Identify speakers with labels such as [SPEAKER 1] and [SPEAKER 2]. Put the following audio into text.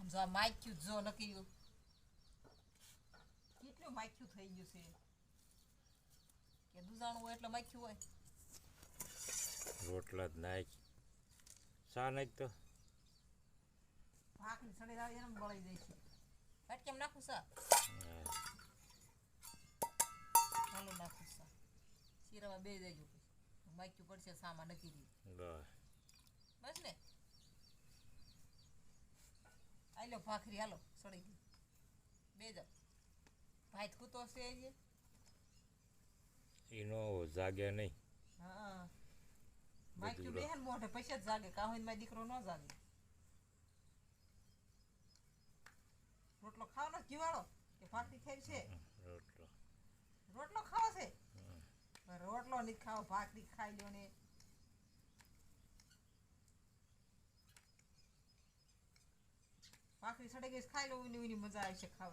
[SPEAKER 1] આમ જો માખ્યું જો નક્કી કેટલું માખ્યું થઈ ગયું છે કે દુજાણું હોય એટલે માખ્યું હોય.
[SPEAKER 2] રોટલા જ નાખ સા નાખ તો
[SPEAKER 1] ભાખરી સડી આવી એને બળી જાય છે. ભાટ કેમ નાખું સા હાલો નાખું સા શીરામાં બે જાય માખ્યું પડશે સામાં નક્કી રહ્યું બસ ને. આલો ભાખરી હાલો સડી ગઈ બે જાવ ભાઈ ખૂતો છે
[SPEAKER 2] એનો જાગે નહીં.
[SPEAKER 1] હા માખ્યું બેહન મોઢે પૈસા જ જાગે કાહોઈ મારો દીકરો ન જાગે. રોટલો ખાવાનો જીવાળો કે ભાખરી ખાઈ છે? રોટલો ખાવો છે? રોટલો નહીં ખાવો ભાખરી ખાઈ લો ને. ભાખરી સડી ગઈ ખાઈ લો ઉની મજા આવશે ખાવા.